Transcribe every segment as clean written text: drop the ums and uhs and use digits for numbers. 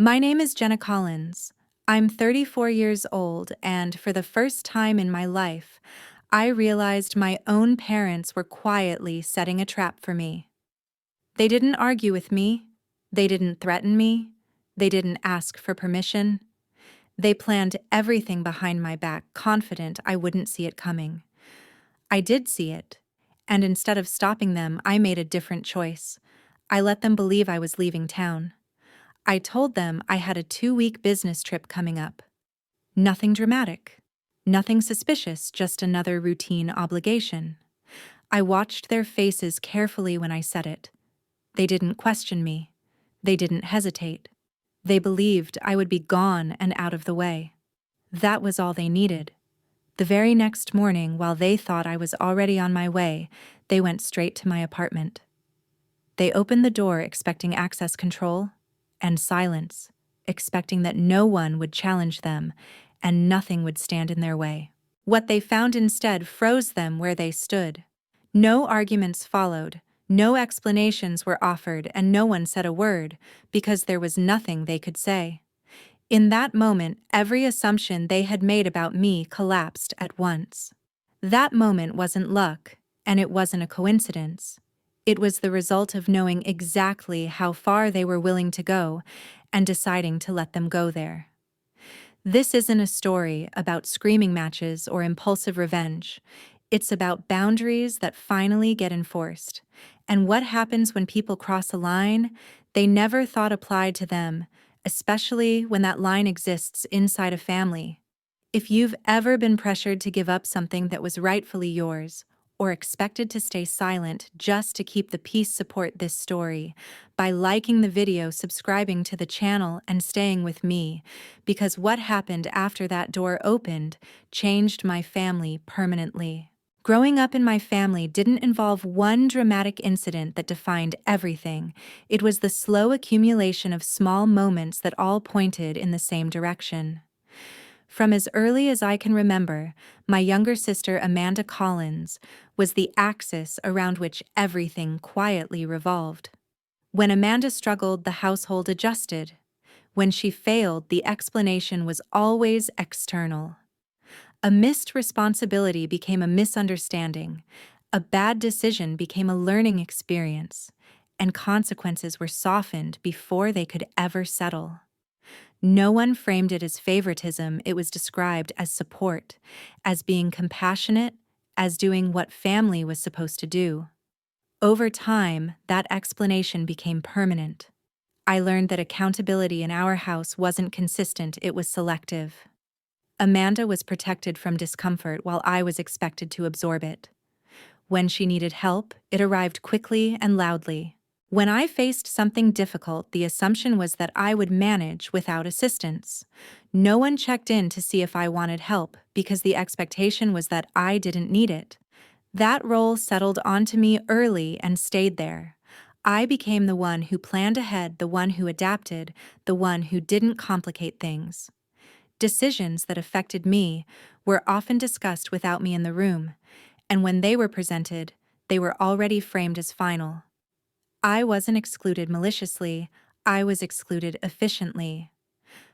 My name is Jenna Collins. I'm 34 years old, and for the first time in my life, I realized my own parents were quietly setting a trap for me. They didn't argue with me. They didn't threaten me. They didn't ask for permission. They planned everything behind my back, confident I wouldn't see it coming. I did see it, and instead of stopping them, I made a different choice. I let them believe I was leaving town. I told them I had a 2-week business trip coming up. Nothing dramatic. Nothing suspicious, just another routine obligation. I watched their faces carefully when I said it. They didn't question me. They didn't hesitate. They believed I would be gone and out of the way. That was all they needed. The very next morning, while they thought I was already on my way, they went straight to my apartment. They opened the door expecting access control and silence, expecting that no one would challenge them and nothing would stand in their way. What they found instead froze them where they stood. No arguments followed, no explanations were offered, and no one said a word because there was nothing they could say. In that moment, every assumption they had made about me collapsed at once. That moment wasn't luck, and it wasn't a coincidence. It was the result of knowing exactly how far they were willing to go and deciding to let them go there. This isn't a story about screaming matches or impulsive revenge. It's about boundaries that finally get enforced. And what happens when people cross a line they never thought applied to them, especially when that line exists inside a family. If you've ever been pressured to give up something that was rightfully yours, or expected to stay silent just to keep the peace, support this story by liking the video, subscribing to the channel, and staying with me, because what happened after that door opened changed my family permanently. Growing up in my family didn't involve one dramatic incident that defined everything. It was the slow accumulation of small moments that all pointed in the same direction. From as early as I can remember, my younger sister Amanda Collins was the axis around which everything quietly revolved. When Amanda struggled, the household adjusted. When she failed, the explanation was always external. A missed responsibility became a misunderstanding. A bad decision became a learning experience, and consequences were softened before they could ever settle. No one framed it as favoritism. It was described as support, as being compassionate, as doing what family was supposed to do. Over time, that explanation became permanent. I learned that accountability in our house wasn't consistent, it was selective. Amanda was protected from discomfort while I was expected to absorb it. When she needed help, it arrived quickly and loudly. When I faced something difficult, the assumption was that I would manage without assistance. No one checked in to see if I wanted help because the expectation was that I didn't need it. That role settled onto me early and stayed there. I became the one who planned ahead, the one who adapted, the one who didn't complicate things. Decisions that affected me were often discussed without me in the room, and when they were presented, they were already framed as final. I wasn't excluded maliciously, I was excluded efficiently.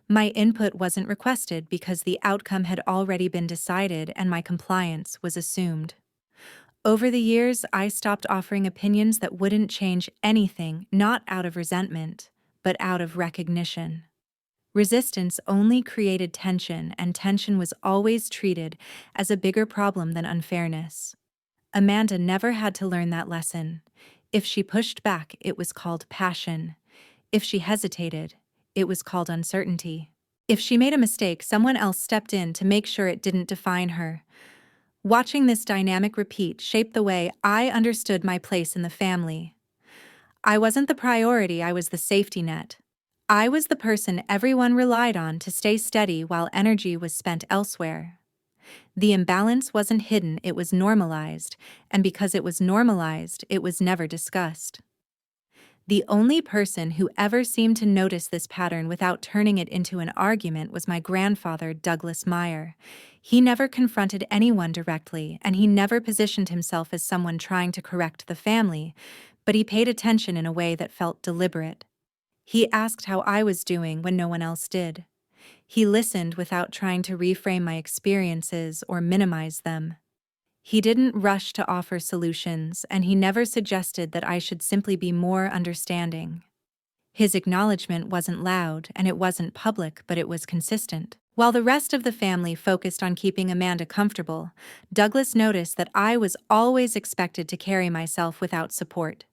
My input wasn't requested because the outcome had already been decided and my compliance was assumed. Over the years, I stopped offering opinions that wouldn't change anything, not out of resentment, but out of recognition. Resistance only created tension, and tension was always treated as a bigger problem than unfairness. Amanda never had to learn that lesson. If she pushed back, it was called passion. If she hesitated, it was called uncertainty. If she made a mistake, someone else stepped in to make sure it didn't define her. Watching this dynamic repeat shaped the way I understood my place in the family. I wasn't the priority, I was the safety net. I was the person everyone relied on to stay steady while energy was spent elsewhere. The imbalance wasn't hidden, it was normalized, and because it was normalized, it was never discussed. The only person who ever seemed to notice this pattern without turning it into an argument was my grandfather, Douglas Meyer. He never confronted anyone directly, and he never positioned himself as someone trying to correct the family, but he paid attention in a way that felt deliberate. He asked how I was doing when no one else did. He listened without trying to reframe my experiences or minimize them. He didn't rush to offer solutions, and he never suggested that I should simply be more understanding. His acknowledgement wasn't loud, and it wasn't public, but it was consistent. While the rest of the family focused on keeping Amanda comfortable, Douglas noticed that I was always expected to carry myself without support.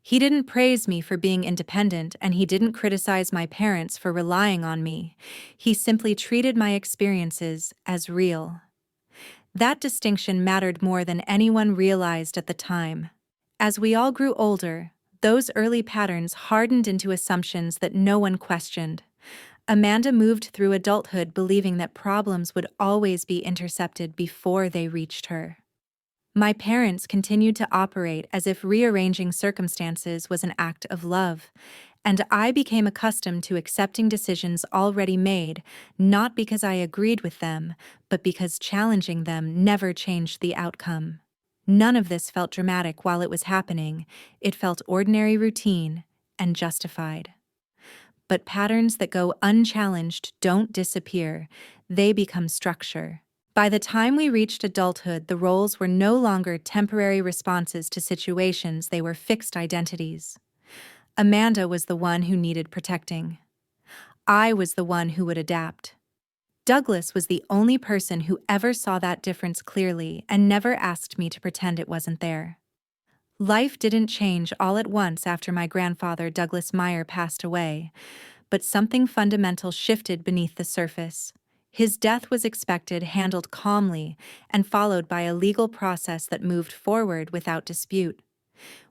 He didn't praise me for being independent, and he didn't criticize my parents for relying on me. He simply treated my experiences as real. That distinction mattered more than anyone realized at the time. As we all grew older, those early patterns hardened into assumptions that no one questioned. Amanda moved through adulthood believing that problems would always be intercepted before they reached her. My parents continued to operate as if rearranging circumstances was an act of love, and I became accustomed to accepting decisions already made, not because I agreed with them, but because challenging them never changed the outcome. None of this felt dramatic while it was happening. It felt ordinary routine and justified. But patterns that go unchallenged don't disappear, they become structure. By the time we reached adulthood, the roles were no longer temporary responses to situations, they were fixed identities. Amanda was the one who needed protecting. I was the one who would adapt. Douglas was the only person who ever saw that difference clearly and never asked me to pretend it wasn't there. Life didn't change all at once after my grandfather Douglas Meyer passed away, but something fundamental shifted beneath the surface. His death was expected, handled calmly, and followed by a legal process that moved forward without dispute.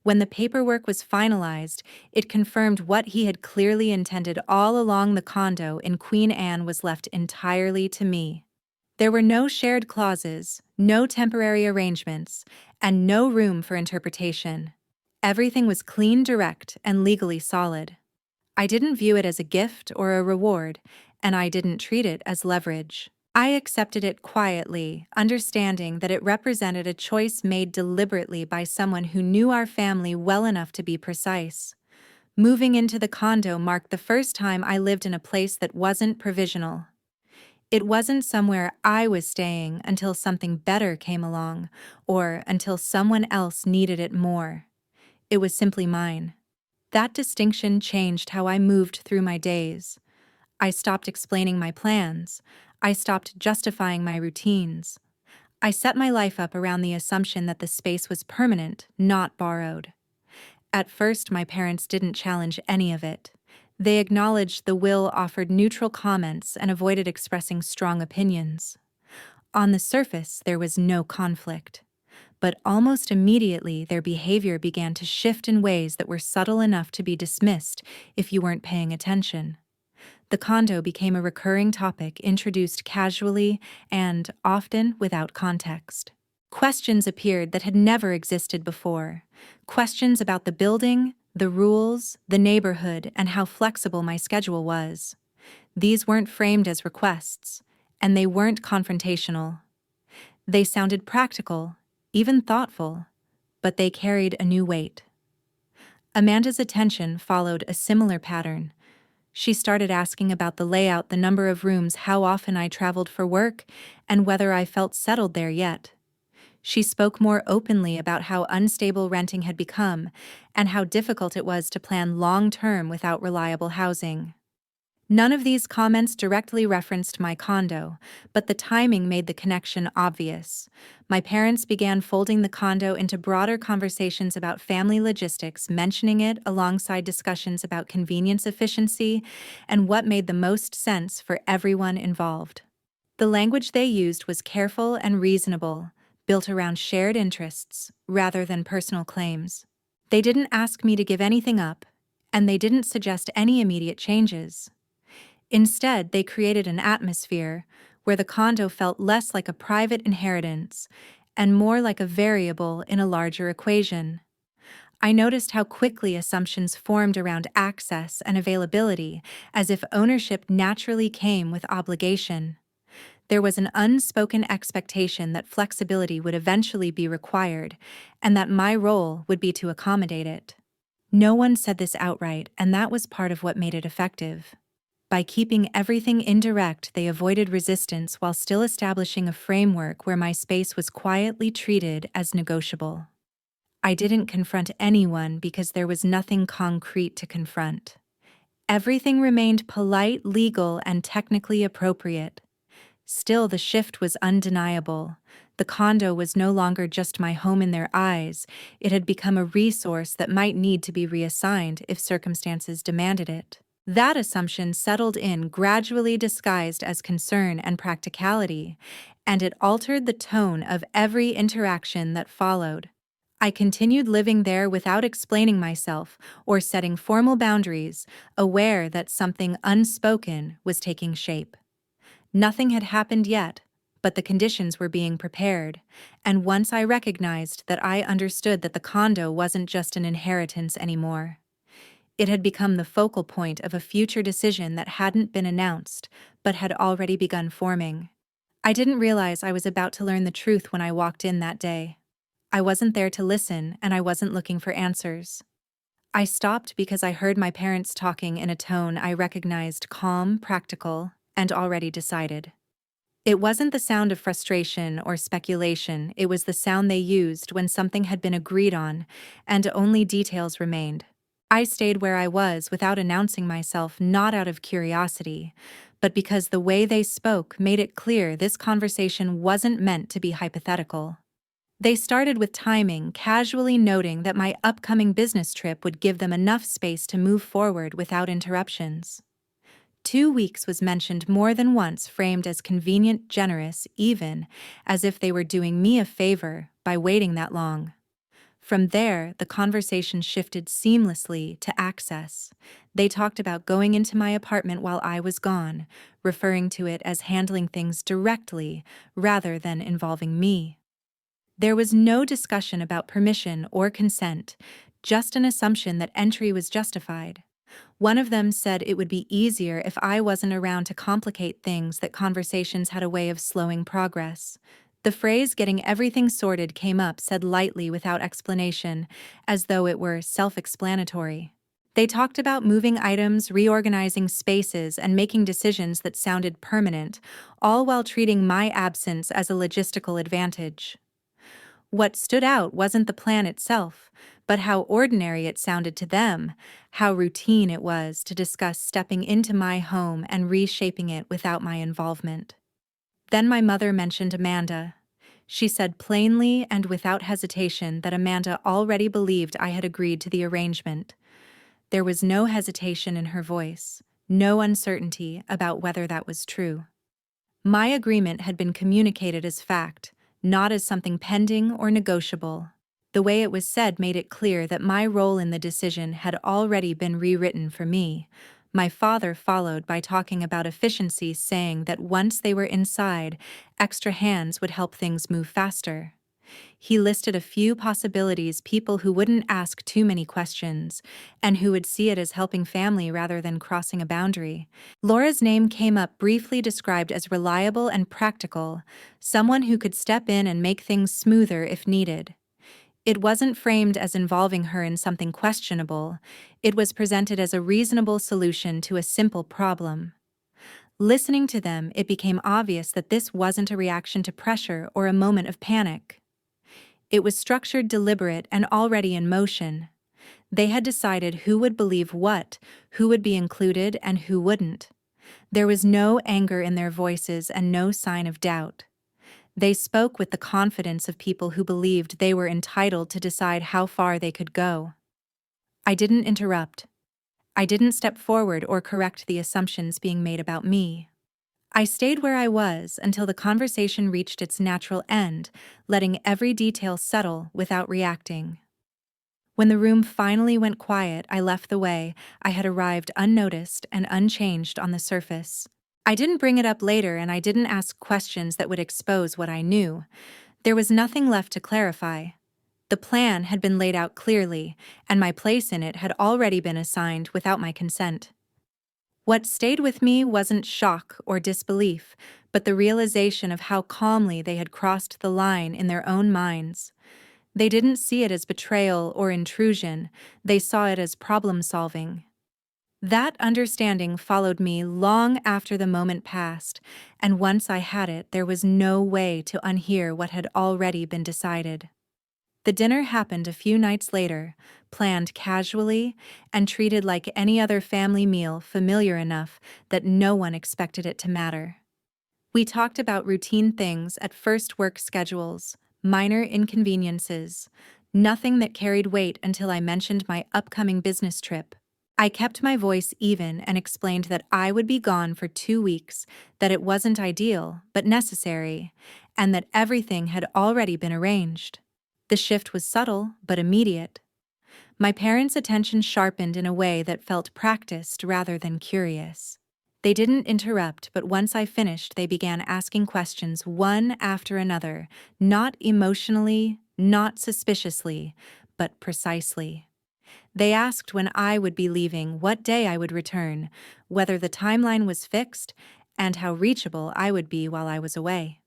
When the paperwork was finalized, it confirmed what he had clearly intended all along. The condo in Queen Anne was left entirely to me. There were no shared clauses, no temporary arrangements, and no room for interpretation. Everything was clean, direct, and legally solid. I didn't view it as a gift or a reward, and I didn't treat it as leverage. I accepted it quietly, understanding that it represented a choice made deliberately by someone who knew our family well enough to be precise. Moving into the condo marked the first time I lived in a place that wasn't provisional. It wasn't somewhere I was staying until something better came along, or until someone else needed it more. It was simply mine. That distinction changed how I moved through my days. I stopped explaining my plans. I stopped justifying my routines. I set my life up around the assumption that the space was permanent, not borrowed. At first, my parents didn't challenge any of it. They acknowledged the will, offered neutral comments, and avoided expressing strong opinions. On the surface, there was no conflict. But almost immediately, their behavior began to shift in ways that were subtle enough to be dismissed if you weren't paying attention. The condo became a recurring topic, introduced casually and often without context. Questions appeared that had never existed before. Questions about the building, the rules, the neighborhood, and how flexible my schedule was. These weren't framed as requests, and they weren't confrontational. They sounded practical, even thoughtful, but they carried a new weight. Amanda's attention followed a similar pattern. She started asking about the layout, the number of rooms, how often I traveled for work, and whether I felt settled there yet. She spoke more openly about how unstable renting had become and how difficult it was to plan long-term without reliable housing. None of these comments directly referenced my condo, but the timing made the connection obvious. My parents began folding the condo into broader conversations about family logistics, mentioning it alongside discussions about convenience, efficiency, and what made the most sense for everyone involved. The language they used was careful and reasonable, built around shared interests rather than personal claims. They didn't ask me to give anything up, and they didn't suggest any immediate changes. Instead, they created an atmosphere where the condo felt less like a private inheritance and more like a variable in a larger equation. I noticed how quickly assumptions formed around access and availability, as if ownership naturally came with obligation. There was an unspoken expectation that flexibility would eventually be required, and that my role would be to accommodate it. No one said this outright, and that was part of what made it effective. By keeping everything indirect, they avoided resistance while still establishing a framework where my space was quietly treated as negotiable. I didn't confront anyone because there was nothing concrete to confront. Everything remained polite, legal, and technically appropriate. Still, the shift was undeniable. The condo was no longer just my home in their eyes, it had become a resource that might need to be reassigned if circumstances demanded it. That assumption settled in, gradually disguised as concern and practicality, and it altered the tone of every interaction that followed. I continued living there without explaining myself or setting formal boundaries, aware that something unspoken was taking shape. Nothing had happened yet, but the conditions were being prepared, and once I recognized that, I understood that the condo wasn't just an inheritance anymore. It had become the focal point of a future decision that hadn't been announced, but had already begun forming. I didn't realize I was about to learn the truth when I walked in that day. I wasn't there to listen, and I wasn't looking for answers. I stopped because I heard my parents talking in a tone I recognized: calm, practical, and already decided. It wasn't the sound of frustration or speculation, it was the sound they used when something had been agreed on and only details remained. I stayed where I was without announcing myself, not out of curiosity, but because the way they spoke made it clear this conversation wasn't meant to be hypothetical. They started with timing, casually noting that my upcoming business trip would give them enough space to move forward without interruptions. 2 weeks was mentioned more than once, framed as convenient, generous, even as if they were doing me a favor by waiting that long. From there, the conversation shifted seamlessly to access. They talked about going into my apartment while I was gone, referring to it as handling things directly rather than involving me. There was no discussion about permission or consent, just an assumption that entry was justified. One of them said it would be easier if I wasn't around to complicate things, that conversations had a way of slowing progress. The phrase "getting everything sorted" came up, said lightly without explanation, as though it were self-explanatory. They talked about moving items, reorganizing spaces, and making decisions that sounded permanent, all while treating my absence as a logistical advantage. What stood out wasn't the plan itself, but how ordinary it sounded to them, how routine it was to discuss stepping into my home and reshaping it without my involvement. Then my mother mentioned Amanda. She said plainly and without hesitation that Amanda already believed I had agreed to the arrangement. There was no hesitation in her voice, no uncertainty about whether that was true. My agreement had been communicated as fact, not as something pending or negotiable. The way it was said made it clear that my role in the decision had already been rewritten for me. My father followed by talking about efficiency, saying that once they were inside, extra hands would help things move faster. He listed a few possibilities: people who wouldn't ask too many questions, and who would see it as helping family rather than crossing a boundary. Laura's name came up, briefly described as reliable and practical, someone who could step in and make things smoother if needed. It wasn't framed as involving her in something questionable, it was presented as a reasonable solution to a simple problem. Listening to them, it became obvious that this wasn't a reaction to pressure or a moment of panic. It was structured, deliberate, and already in motion. They had decided who would believe what, who would be included, and who wouldn't. There was no anger in their voices and no sign of doubt. They spoke with the confidence of people who believed they were entitled to decide how far they could go. I didn't interrupt. I didn't step forward or correct the assumptions being made about me. I stayed where I was until the conversation reached its natural end, letting every detail settle without reacting. When the room finally went quiet, I left the way I had arrived, unnoticed and unchanged on the surface. I didn't bring it up later, and I didn't ask questions that would expose what I knew. There was nothing left to clarify. The plan had been laid out clearly, and my place in it had already been assigned without my consent. What stayed with me wasn't shock or disbelief, but the realization of how calmly they had crossed the line in their own minds. They didn't see it as betrayal or intrusion, they saw it as problem solving. That understanding followed me long after the moment passed, and once I had it, there was no way to unhear what had already been decided. The dinner happened a few nights later, planned casually and treated like any other family meal, familiar enough that no one expected it to matter. We talked about routine things at first, work schedules, minor inconveniences, nothing that carried weight until I mentioned my upcoming business trip. I kept my voice even and explained that I would be gone for 2 weeks, that it wasn't ideal, but necessary, and that everything had already been arranged. The shift was subtle, but immediate. My parents' attention sharpened in a way that felt practiced rather than curious. They didn't interrupt, but once I finished, they began asking questions one after another, not emotionally, not suspiciously, but precisely. They asked when I would be leaving, what day I would return, whether the timeline was fixed, and how reachable I would be while I was away.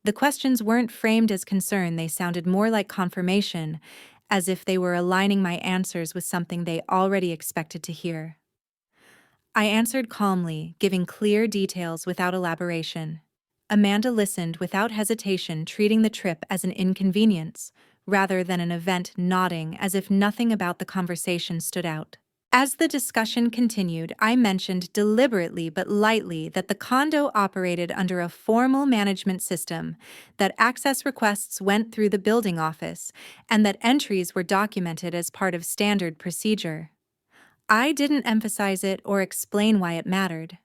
The questions weren't framed as concern, they sounded more like confirmation, as if they were aligning my answers with something they already expected to hear. I answered calmly, giving clear details without elaboration. Amanda listened without hesitation, treating the trip as an inconvenience, rather than an event, nodding as if nothing about the conversation stood out. As the discussion continued, I mentioned deliberately but lightly that the condo operated under a formal management system, that access requests went through the building office, and that entries were documented as part of standard procedure. I didn't emphasize it or explain why it mattered.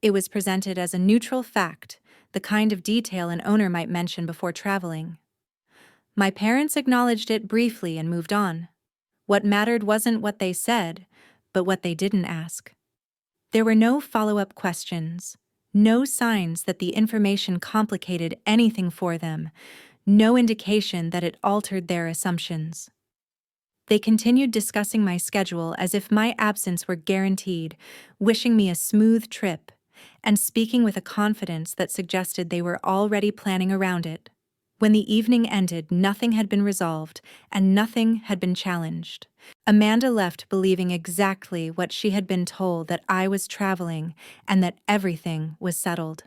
It was presented as a neutral fact, the kind of detail an owner might mention before traveling. My parents acknowledged it briefly and moved on. What mattered wasn't what they said, but what they didn't ask. There were no follow-up questions, no signs that the information complicated anything for them, no indication that it altered their assumptions. They continued discussing my schedule as if my absence were guaranteed, wishing me a smooth trip, and speaking with a confidence that suggested they were already planning around it. When the evening ended, nothing had been resolved, and nothing had been challenged. Amanda left believing exactly what she had been told, that I was traveling and that everything was settled.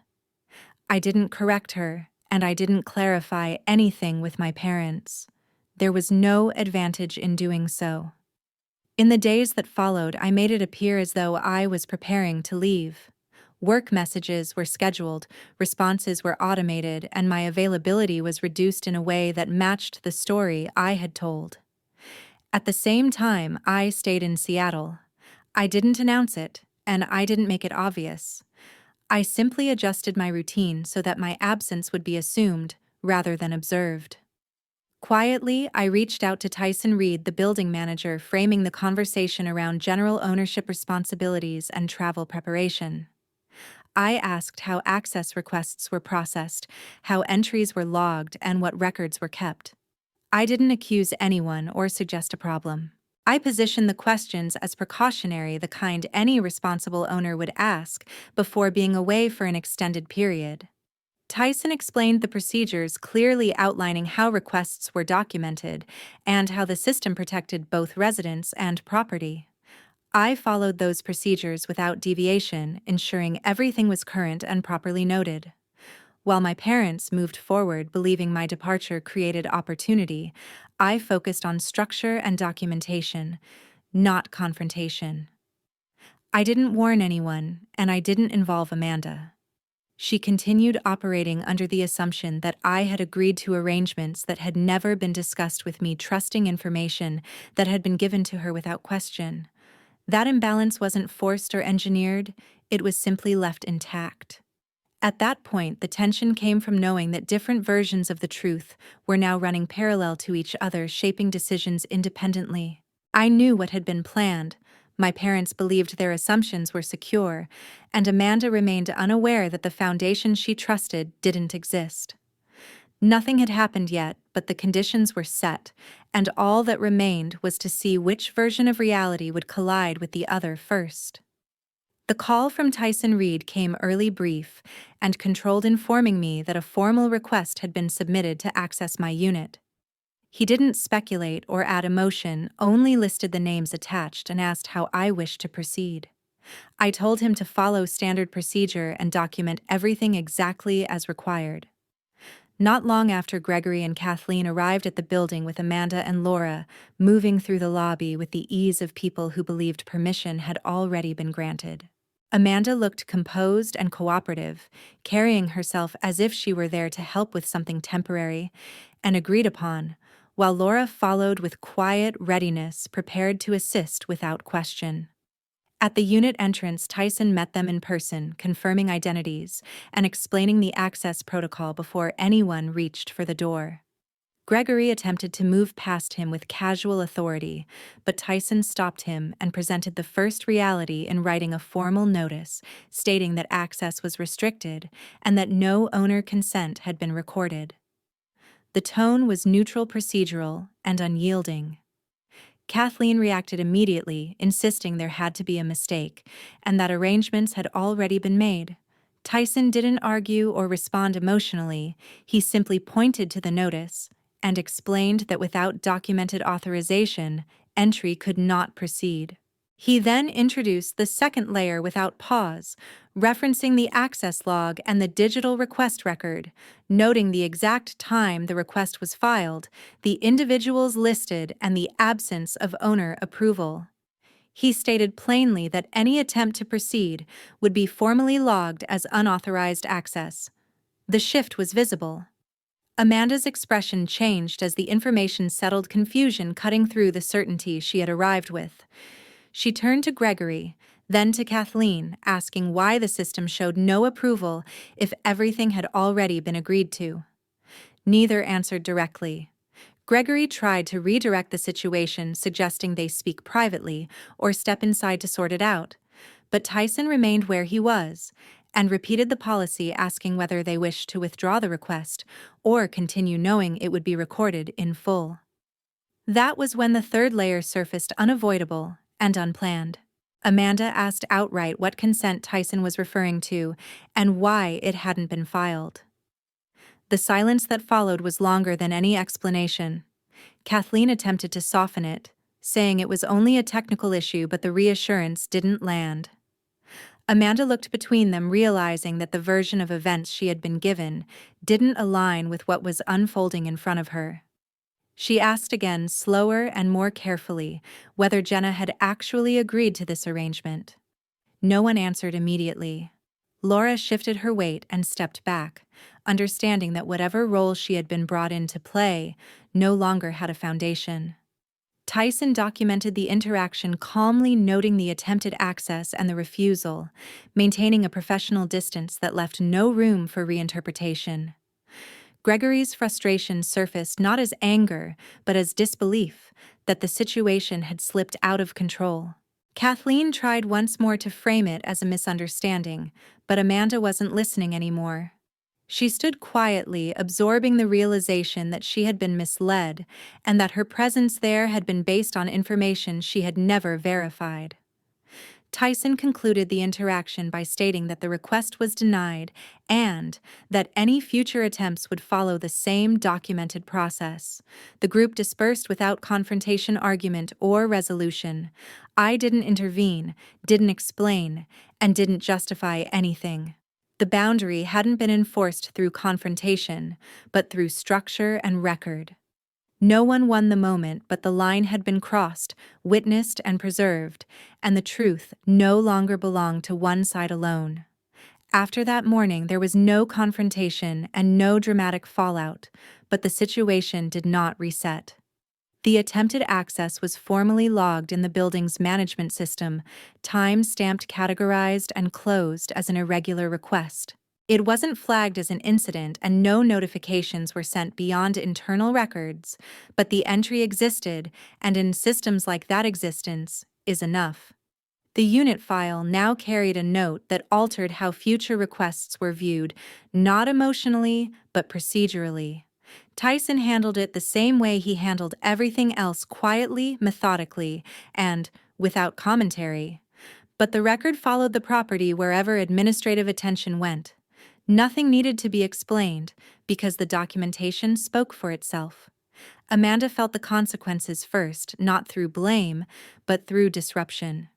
I didn't correct her, and I didn't clarify anything with my parents. There was no advantage in doing so. In the days that followed, I made it appear as though I was preparing to leave. Work messages were scheduled, responses were automated, and my availability was reduced in a way that matched the story I had told. At the same time, I stayed in Seattle. I didn't announce it, and I didn't make it obvious. I simply adjusted my routine so that my absence would be assumed rather than observed. Quietly, I reached out to Tyson Reed, the building manager, framing the conversation around general ownership responsibilities and travel preparation. I asked how access requests were processed, how entries were logged, and what records were kept. I didn't accuse anyone or suggest a problem. I positioned the questions as precautionary, the kind any responsible owner would ask before being away for an extended period. Tyson explained the procedures, clearly outlining how requests were documented and how the system protected both residents and property. I followed those procedures without deviation, ensuring everything was current and properly noted. While my parents moved forward believing my departure created opportunity, I focused on structure and documentation, not confrontation. I didn't warn anyone, and I didn't involve Amanda. She continued operating under the assumption that I had agreed to arrangements that had never been discussed with me, trusting information that had been given to her without question. That imbalance wasn't forced or engineered, it was simply left intact. At that point, the tension came from knowing that different versions of the truth were now running parallel to each other, shaping decisions independently. I knew what had been planned. My parents believed their assumptions were secure, and Amanda remained unaware that the foundation she trusted didn't exist. Nothing had happened yet, but the conditions were set, and all that remained was to see which version of reality would collide with the other first. The call from Tyson Reed came early, brief, and controlled, informing me that a formal request had been submitted to access my unit. He didn't speculate or add emotion, only listed the names attached and asked how I wished to proceed. I told him to follow standard procedure and document everything exactly as required. Not long after Gregory and Kathleen arrived at the building with Amanda and Laura, moving through the lobby with the ease of people who believed permission had already been granted. Amanda looked composed and cooperative, carrying herself as if she were there to help with something temporary and agreed upon, while Laura followed with quiet readiness, prepared to assist without question. At the unit entrance, Tyson met them in person, confirming identities and explaining the access protocol before anyone reached for the door. Gregory attempted to move past him with casual authority, but Tyson stopped him and presented the first reality in writing a formal notice stating that access was restricted and that no owner consent had been recorded. The tone was neutral, procedural, and unyielding. Kathleen reacted immediately, insisting there had to be a mistake, and that arrangements had already been made. Tyson didn't argue or respond emotionally, he simply pointed to the notice and explained that without documented authorization, entry could not proceed. He then introduced the second layer without pause, referencing the access log and the digital request record, noting the exact time the request was filed, the individuals listed, and the absence of owner approval. He stated plainly that any attempt to proceed would be formally logged as unauthorized access. The shift was visible. Amanda's expression changed as the information settled confusion cutting through the certainty she had arrived with. She turned to Gregory, then to Kathleen, asking why the system showed no approval if everything had already been agreed to. Neither answered directly. Gregory tried to redirect the situation, suggesting they speak privately or step inside to sort it out, but Tyson remained where he was and repeated the policy, asking whether they wished to withdraw the request or continue, knowing it would be recorded in full. That was when the third layer surfaced, unavoidable and unplanned. Amanda asked outright what consent Tyson was referring to and why it hadn't been filed. The silence that followed was longer than any explanation. Kathleen attempted to soften it, saying it was only a technical issue, but the reassurance didn't land. Amanda looked between them, realizing that the version of events she had been given didn't align with what was unfolding in front of her. She asked again, slower and more carefully, whether Jenna had actually agreed to this arrangement. No one answered immediately. Laura shifted her weight and stepped back, understanding that whatever role she had been brought in to play no longer had a foundation. Tyson documented the interaction, calmly noting the attempted access and the refusal, maintaining a professional distance that left no room for reinterpretation. Gregory's frustration surfaced not as anger, but as disbelief that the situation had slipped out of control. Kathleen tried once more to frame it as a misunderstanding, but Amanda wasn't listening anymore. She stood quietly, absorbing the realization that she had been misled and that her presence there had been based on information she had never verified. Tyson concluded the interaction by stating that the request was denied and that any future attempts would follow the same documented process. The group dispersed without confrontation, argument, or resolution. I didn't intervene, didn't explain, and didn't justify anything. The boundary hadn't been enforced through confrontation, but through structure and record. No one won the moment, but the line had been crossed, witnessed, and preserved, and the truth no longer belonged to one side alone. After that morning, there was no confrontation and no dramatic fallout, but the situation did not reset. The attempted access was formally logged in the building's management system, time-stamped, categorized, and closed as an irregular request. It wasn't flagged as an incident and no notifications were sent beyond internal records, but the entry existed, and in systems like that, existence is enough. The unit file now carried a note that altered how future requests were viewed, not emotionally, but procedurally. Tyson handled it the same way he handled everything else, quietly, methodically, and without commentary. But the record followed the property wherever administrative attention went. Nothing needed to be explained, because the documentation spoke for itself. Amanda felt the consequences first, not through blame, but through disruption.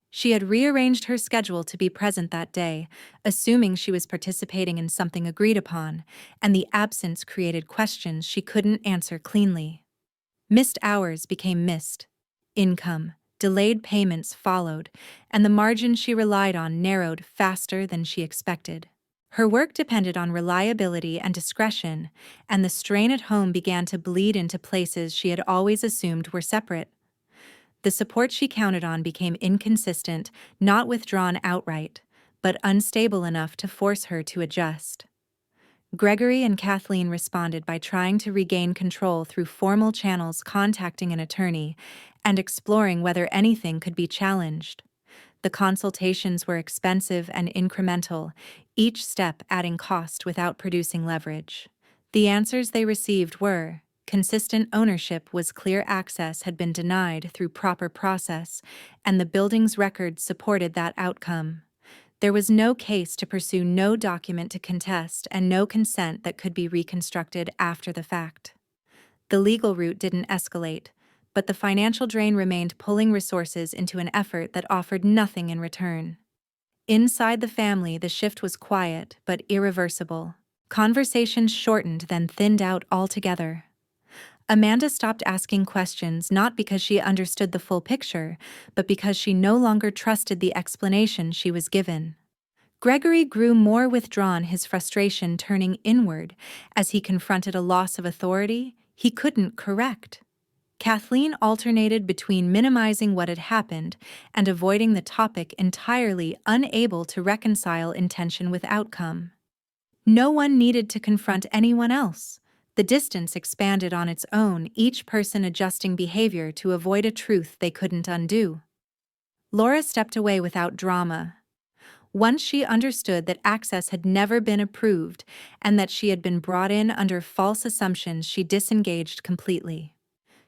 She had rearranged her schedule to be present that day, assuming she was participating in something agreed upon, and the absence created questions she couldn't answer cleanly. Missed hours became missed income, delayed payments followed, and the margin she relied on narrowed faster than she expected. Her work depended on reliability and discretion, and the strain at home began to bleed into places she had always assumed were separate. The support she counted on became inconsistent, not withdrawn outright, but unstable enough to force her to adjust. Gregory and Kathleen responded by trying to regain control through formal channels, contacting an attorney, and exploring whether anything could be challenged. The consultations were expensive and incremental, each step adding cost without producing leverage. The answers they received were: consistent ownership was clear, access had been denied through proper process, and the building's records supported that outcome. There was no case to pursue, no document to contest, and no consent that could be reconstructed after the fact. The legal route didn't escalate, but the financial drain remained, pulling resources into an effort that offered nothing in return. Inside the family, the shift was quiet but irreversible. Conversations shortened, then thinned out altogether. Amanda stopped asking questions, not because she understood the full picture, but because she no longer trusted the explanation she was given. Gregory grew more withdrawn, his frustration turning inward as he confronted a loss of authority he couldn't correct. Kathleen alternated between minimizing what had happened and avoiding the topic entirely, unable to reconcile intention with outcome. No one needed to confront anyone else. The distance expanded on its own, each person adjusting behavior to avoid a truth they couldn't undo. Laura stepped away without drama. Once she understood that access had never been approved and that she had been brought in under false assumptions, she disengaged completely.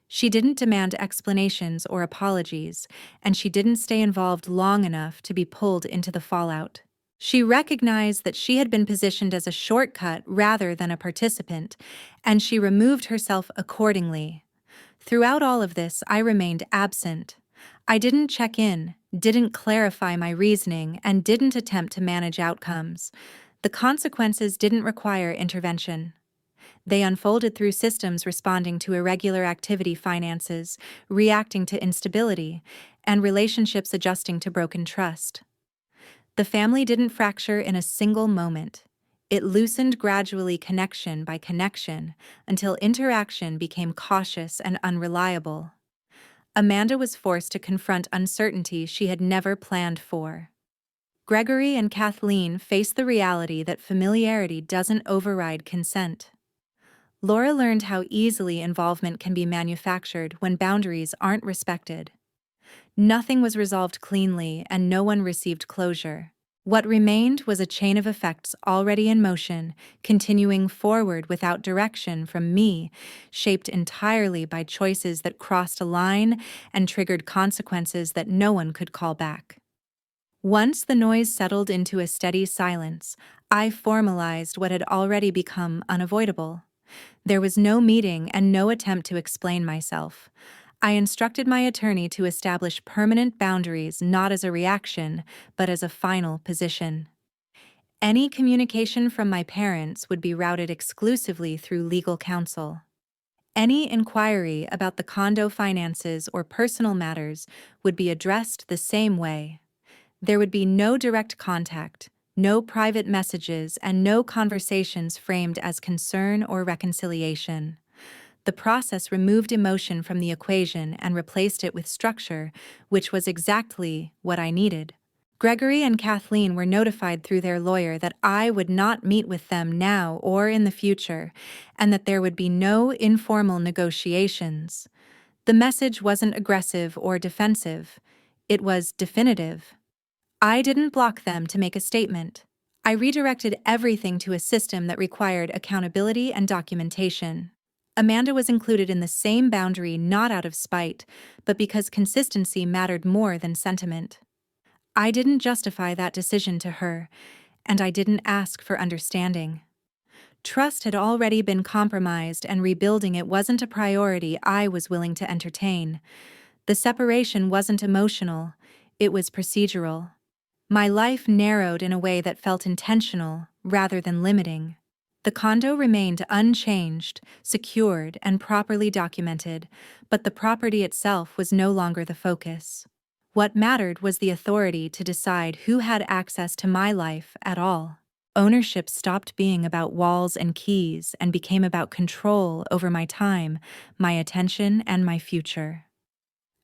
She didn't demand explanations or apologies, and she didn't stay involved long enough to be pulled into the fallout. She recognized that she had been positioned as a shortcut rather than a participant, and she removed herself accordingly. Throughout all of this, I remained absent. I didn't check in, didn't clarify my reasoning, and didn't attempt to manage outcomes. The consequences didn't require intervention. They unfolded through systems responding to irregular activity, finances, reacting to instability, and relationships adjusting to broken trust. The family didn't fracture in a single moment. It loosened gradually, connection by connection, until interaction became cautious and unreliable. Amanda was forced to confront uncertainty she had never planned for. Gregory and Kathleen faced the reality that familiarity doesn't override consent. Laura learned how easily involvement can be manufactured when boundaries aren't respected. Nothing was resolved cleanly, and no one received closure. What remained was a chain of effects already in motion, continuing forward without direction from me, shaped entirely by choices that crossed a line and triggered consequences that no one could call back. Once the noise settled into a steady silence, I formalized what had already become unavoidable. There was no meeting and no attempt to explain myself. I instructed my attorney to establish permanent boundaries, not as a reaction, but as a final position. Any communication from my parents would be routed exclusively through legal counsel. Any inquiry about the condo finances or personal matters would be addressed the same way. There would be no direct contact, no private messages, and no conversations framed as concern or reconciliation. The process removed emotion from the equation and replaced it with structure, which was exactly what I needed. Gregory and Kathleen were notified through their lawyer that I would not meet with them now or in the future, and that there would be no informal negotiations. The message wasn't aggressive or defensive. It was definitive. I didn't block them to make a statement. I redirected everything to a system that required accountability and documentation. Amanda was included in the same boundary not out of spite, but because consistency mattered more than sentiment. I didn't justify that decision to her, and I didn't ask for understanding. Trust had already been compromised, and rebuilding it wasn't a priority I was willing to entertain. The separation wasn't emotional, it was procedural. My life narrowed in a way that felt intentional rather than limiting. The condo remained unchanged, secured, and properly documented, but the property itself was no longer the focus. What mattered was the authority to decide who had access to my life at all. Ownership stopped being about walls and keys and became about control over my time, my attention, and my future.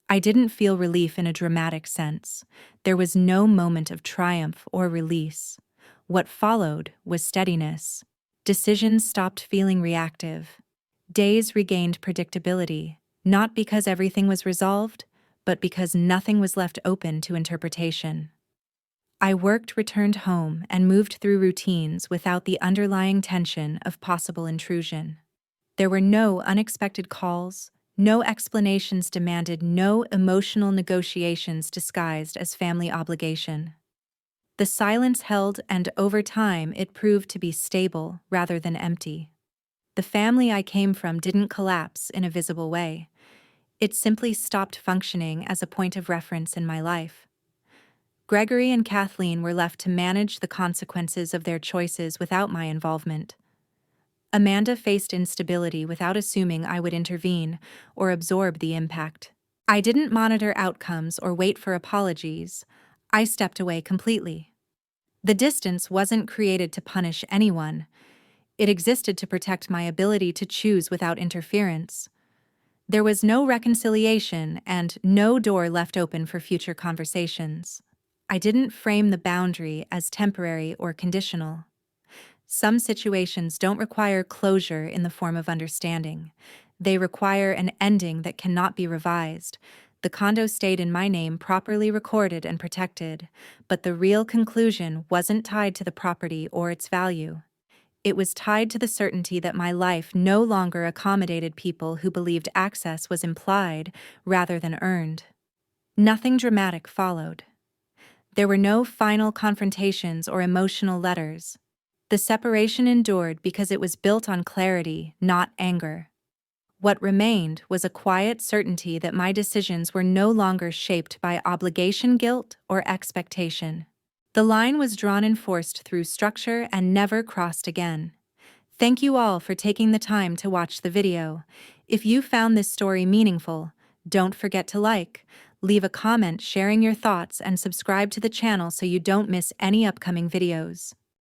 I didn't feel relief in a dramatic sense. There was no moment of triumph or release. What followed was steadiness. Decisions stopped feeling reactive. Days regained predictability, not because everything was resolved, but because nothing was left open to interpretation. I worked, returned home, and moved through routines without the underlying tension of possible intrusion. There were no unexpected calls, no explanations demanded, no emotional negotiations disguised as family obligation. The silence held, and over time it proved to be stable rather than empty. The family I came from didn't collapse in a visible way. It simply stopped functioning as a point of reference in my life. Gregory and Kathleen were left to manage the consequences of their choices without my involvement. Amanda faced instability without assuming I would intervene or absorb the impact. I didn't monitor outcomes or wait for apologies. I stepped away completely. The distance wasn't created to punish anyone. It existed to protect my ability to choose without interference. There was no reconciliation and no door left open for future conversations. I didn't frame the boundary as temporary or conditional. Some situations don't require closure in the form of understanding. They require an ending that cannot be revised. The condo stayed in my name, properly recorded and protected, but the real conclusion wasn't tied to the property or its value. It was tied to the certainty that my life no longer accommodated people who believed access was implied rather than earned. Nothing dramatic followed. There were no final confrontations or emotional letters. The separation endured because it was built on clarity, not anger. What remained was a quiet certainty that my decisions were no longer shaped by obligation, guilt, or expectation. The line was drawn and forced through structure and never crossed again. Thank you all for taking the time to watch the video. If you found this story meaningful, don't forget to like, leave a comment sharing your thoughts, and subscribe to the channel so you don't miss any upcoming videos.